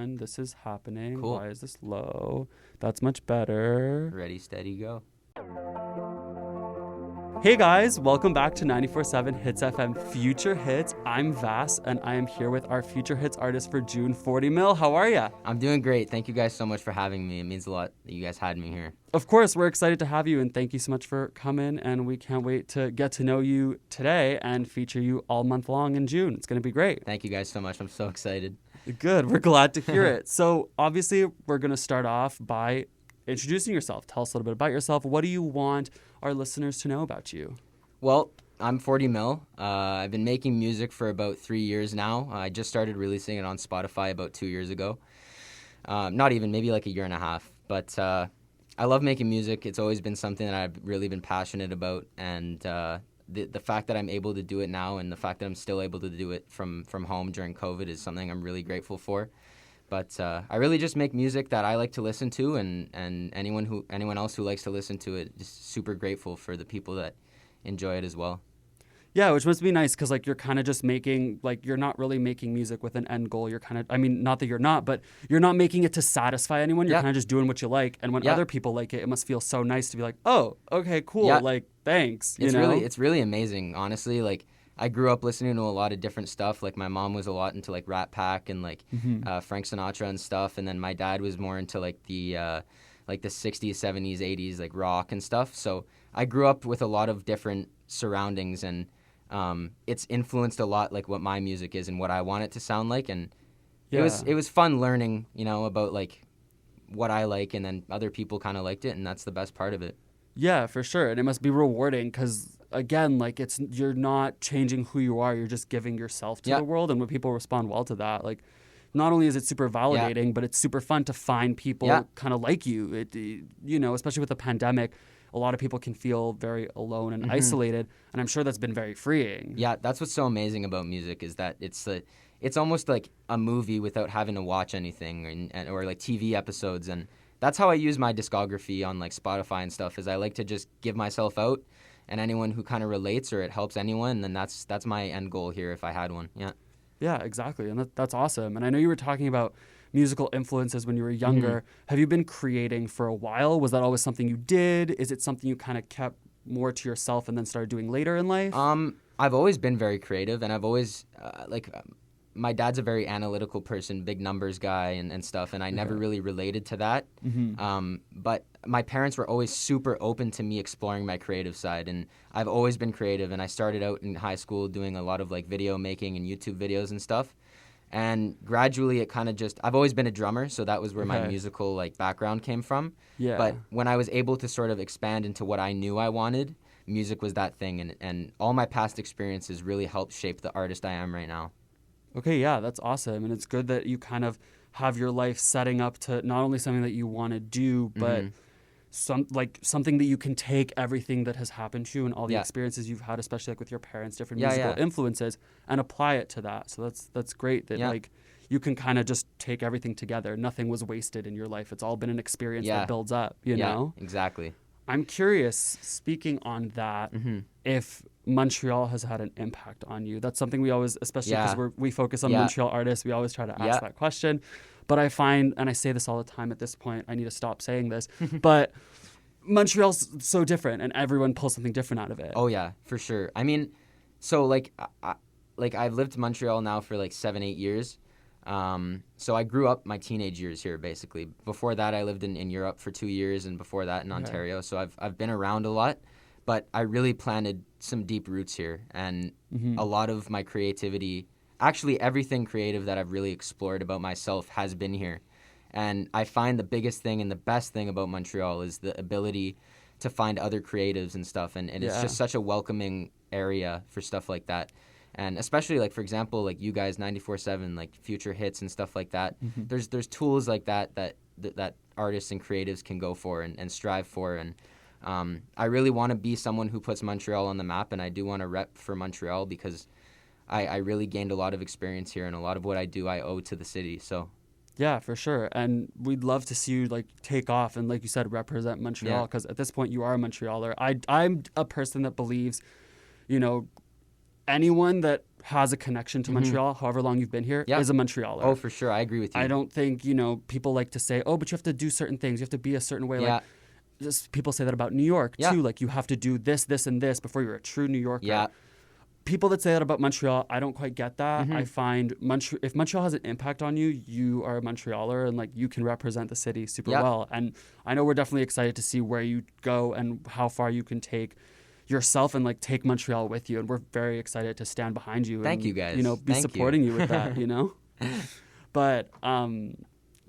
And this is happening. Cool. Why is this low? That's much better. Ready, steady, go. Hey guys, welcome back to 94.7 Hits FM Future Hits. I'm Vass, and I am here with our Future Hits artist for June, 40 Mil. How are ya? I'm doing great. Thank you guys so much for having me. It means a lot that you guys had me here. Of course, we're excited to have you, and thank you so much for coming, and we can't wait to get to know you today and feature you all month long in June. It's going to be great. Thank you guys so much. I'm so excited. Good. We're glad to hear it. So obviously, we're going to start off by introducing yourself. Tell us a little bit about yourself. What do you want our listeners to know about you? Well, I'm 40 Mil. I've been making music for about 3 years now. I just started releasing it on Spotify about 2 years ago. Not even, maybe like a year and a half. But I love making music. It's always been something that I've really been passionate about. And the fact that I'm able to do it now and the fact that I'm still able to do it from home during COVID is something I'm really grateful for. But I really just make music that I like to listen to, and anyone else who likes to listen to it, just super grateful for the people that enjoy it as well. Yeah, which must be nice because, like, you're kind of just making, like, you're not really making music with an end goal. You're kind of, I mean, not that you're not, but you're not making it to satisfy anyone. You're kind of just doing what you like. And when other people like it, it must feel so nice to be like, oh, okay, cool. Yeah. Like, thanks. It's really amazing, honestly. Like, I grew up listening to a lot of different stuff. Like, my mom was a lot into, like, Rat Pack and, like, Frank Sinatra and stuff. And then my dad was more into, like, the 60s, 70s, 80s, like, rock and stuff. So I grew up with a lot of different surroundings, and it's influenced a lot, like, what my music is and what I want it to sound like. And it was fun learning, about, like, what I like, and then other people kind of liked it, and that's the best part of it. Yeah, for sure. And it must be rewarding because, again, like, you're not changing who you are. You're just giving yourself to the world. And when people respond well to that, like, not only is it super validating, but it's super fun to find people kind of like you. Especially with the pandemic, a lot of people can feel very alone and isolated. And I'm sure that's been very freeing. Yeah, that's what's so amazing about music is that it's almost like a movie without having to watch anything or like TV episodes. And that's how I use my discography on, like, Spotify and stuff, is I like to just give myself out, and anyone who kind of relates or it helps anyone, then that's my end goal here if I had one. Yeah. Yeah, exactly. And that's awesome. And I know you were talking about musical influences when you were younger. Have you been creating for a while? Was that always something you did? Is it something you kind of kept more to yourself and then started doing later in life? I've always been very creative, and I've always, my dad's a very analytical person, big numbers guy and stuff, and I never really related to that. But my parents were always super open to me exploring my creative side, and I've always been creative, and I started out in high school doing a lot of, like, video making and YouTube videos and stuff. And gradually it kind of I've always been a drummer, so that was where my musical, like, background came from. Yeah. But when I was able to sort of expand into what I knew I wanted, music was that thing, and all my past experiences really helped shape the artist I am right now. Okay, yeah, that's awesome. And it's good that you kind of have your life setting up to not only something that you want to do, but something that you can take everything that has happened to you and all the experiences you've had, especially, like, with your parents, different musical influences, and apply it to that. So that's great that like you can kind of just take everything together. Nothing was wasted in your life. It's all been an experience that builds up, you know? Exactly. I'm curious, speaking on that, if Montreal has had an impact on you. That's something we always, especially because we focus on Montreal artists, we always try to ask that question. But I find, and I say this all the time at this point, I need to stop saying this, but Montreal's so different, and everyone pulls something different out of it. Oh, yeah, for sure. I mean, so, like, I've lived in Montreal now for, like, 7-8 years. So I grew up my teenage years here, basically. Before that, I lived in Europe for 2 years, and before that in Ontario. So I've been around a lot, but I really planted some deep roots here. And a lot of my creativity, actually everything creative that I've really explored about myself has been here. And I find the biggest thing and the best thing about Montreal is the ability to find other creatives and stuff. And it's just such a welcoming area for stuff like that. And especially, like, for example, like you guys, 94.7, like Future Hits and stuff like that. There's tools like that artists and creatives can go for and strive for. And I really want to be someone who puts Montreal on the map, and I do want to rep for Montreal because I really gained a lot of experience here, and a lot of what I do I owe to the city. So yeah, for sure. And we'd love to see you, like, take off and, like you said, represent Montreal, because at this point you are a Montrealer. I'm a person that believes, anyone that has a connection to Montreal, however long you've been here, is a Montrealer. Oh, for sure. I agree with you. I don't think, people like to say, oh, but you have to do certain things. You have to be a certain way. Yeah. Like, just people say that about New York, too. Like, you have to do this, this, and this before you're a true New Yorker. Yeah. People that say that about Montreal, I don't quite get that. I find if Montreal has an impact on you, you are a Montrealer, and like you can represent the city super well. And I know we're definitely excited to see where you go and how far you can take yourself and like take Montreal with you. And we're very excited to stand behind you. Thank and, you guys. Be supporting you with that. But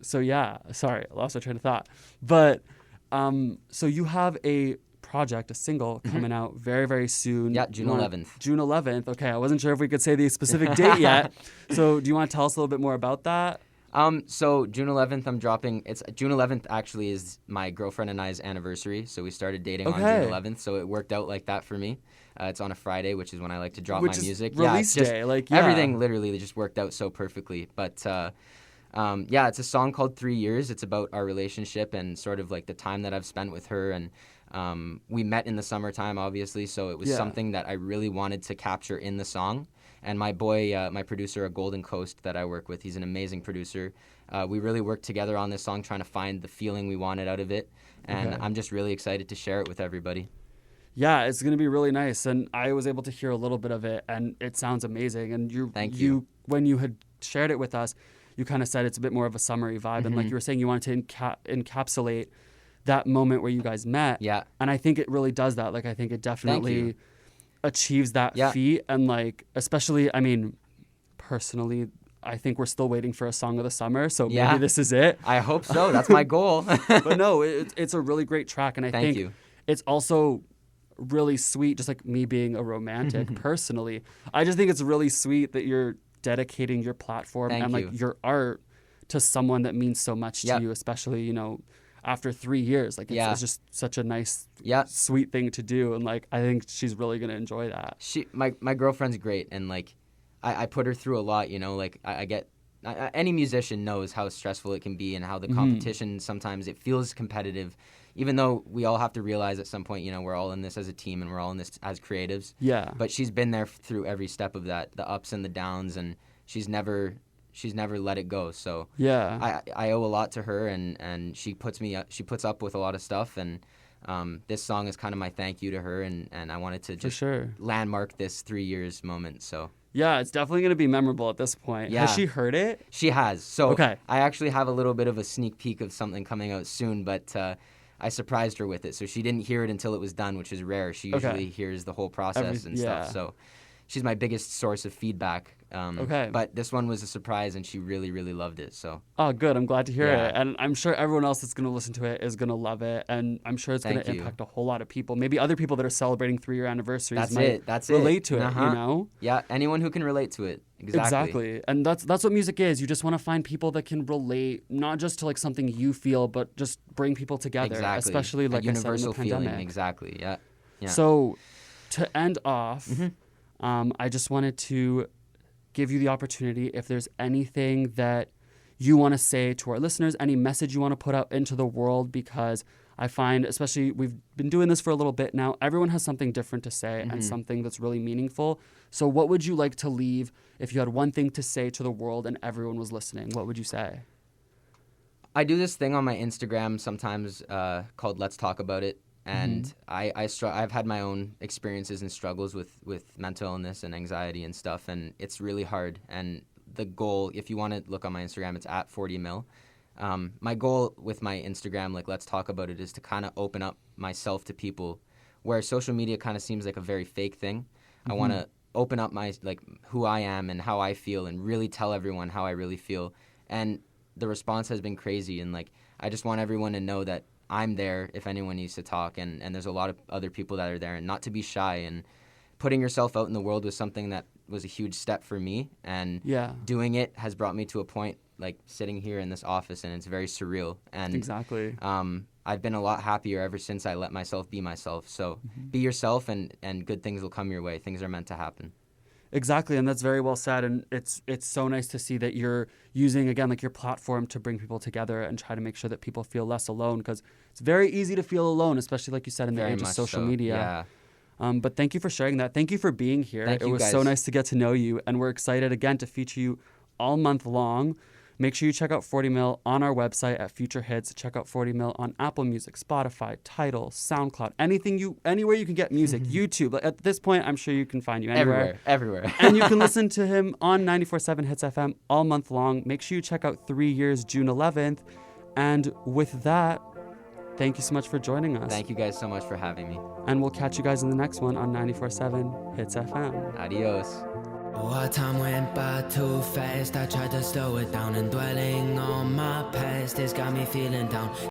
so yeah, sorry, I lost my train of thought. But so you have a project, a single coming out very, very soon. Yeah, June 11th. June 11th. Okay, I wasn't sure if we could say the specific date yet. So do you want to tell us a little bit more about that? So June 11th, I'm dropping. It's June 11th actually is my girlfriend and I's anniversary. So we started dating on June 11th. So it worked out like that for me. It's on a Friday, which is when I like to drop my music. Release day, everything literally just worked out so perfectly. But it's a song called 3 Years. It's about our relationship and sort of like the time that I've spent with her. And we met in the summertime, obviously. So it was something that I really wanted to capture in the song. And my boy, my producer at Golden Coast that I work with, he's an amazing producer. We really worked together on this song, trying to find the feeling we wanted out of it. And I'm just really excited to share it with everybody. Yeah, it's going to be really nice. And I was able to hear a little bit of it, and it sounds amazing. And Thank you. When you had shared it with us, you kind of said it's a bit more of a summery vibe. And like you were saying, you wanted to encapsulate that moment where you guys met. Yeah. And I think it really does that. Like, I think it definitely achieves that feat. And like, especially, I mean, personally, I think we're still waiting for a song of the summer. So maybe this is it. I hope so. That's my goal. But no, it's a really great track. And I think it's also really sweet, just like me being a romantic personally. I just think it's really sweet that you're dedicating your platform and like your art to someone that means so much to you, especially, after 3 years. Like, it's just such a nice, sweet thing to do. And like, I think she's really going to enjoy that. My girlfriend's great. And like, I put her through a lot, like any musician knows how stressful it can be and how the competition sometimes it feels competitive, even though we all have to realize at some point, we're all in this as a team and we're all in this as creatives. Yeah. But she's been there through every step of that, the ups and the downs, and she's never let it go. So I owe a lot to her, and she puts up with a lot of stuff, and this song is kind of my thank you to her, and I wanted to just landmark this 3 years moment. So yeah, it's definitely going to be memorable at this point. Has she heard it? She has. So I actually have a little bit of a sneak peek of something coming out soon, but I surprised her with it. So she didn't hear it until it was done, which is rare. She usually hears the whole process and stuff. So she's my biggest source of feedback. But this one was a surprise, and she really, really loved it. So good. I'm glad to hear it. And I'm sure everyone else that's going to listen to it is going to love it. And I'm sure it's going to impact a whole lot of people. Maybe other people that are celebrating 3-year anniversaries might relate to it, Yeah, anyone who can relate to it. Exactly. And that's what music is. You just want to find people that can relate, not just to like something you feel, but just bring people together. Exactly. Especially like a universal I said, in the pandemic. Feeling. Exactly. Yeah. So to end off, I just wanted to give you the opportunity, if there's anything that you want to say to our listeners, any message you want to put out into the world, because I find, especially we've been doing this for a little bit now, everyone has something different to say and something that's really meaningful. So what would you like to leave if you had one thing to say to the world and everyone was listening? What would you say? I do this thing on my Instagram sometimes called Let's Talk About It. And I've had my own experiences and struggles with mental illness and anxiety and stuff, and it's really hard. And the goal, if you want to look on my Instagram, it's at 40mil. My goal with my Instagram, like Let's Talk About It, is to kind of open up myself to people, where social media kind of seems like a very fake thing. I want to open up my who I am and how I feel, and really tell everyone how I really feel. And the response has been crazy, and I just want everyone to know that I'm there if anyone needs to talk, and there's a lot of other people that are there, and not to be shy. And putting yourself out in the world was something that was a huge step for me, and doing it has brought me to a point like sitting here in this office, and it's very surreal. And I've been a lot happier ever since I let myself be myself. So be yourself, and good things will come your way. Things are meant to happen. Exactly, and that's very well said, and it's so nice to see that you're using, again, like your platform to bring people together and try to make sure that people feel less alone, because it's very easy to feel alone, especially like you said in the age of social media. But thank you for sharing that. Thank you for being here. Thank it you was guys. so nice to get to know you, and we're excited again to feature you all month long. Make sure you check out 40 Mil on our website at Future Hits. Check out 40 Mil on Apple Music, Spotify, Tidal, SoundCloud, anywhere you can get music, YouTube. At this point, I'm sure you can find you anywhere. Everywhere. And you can listen to him on 94.7 Hits FM all month long. Make sure you check out 3 Years, June 11th. And with that, thank you so much for joining us. Thank you guys so much for having me. And we'll catch you guys in the next one on 94.7 Hits FM. Adios. Our time went by too fast. I tried to slow it down, and dwelling on my past has got me feeling down.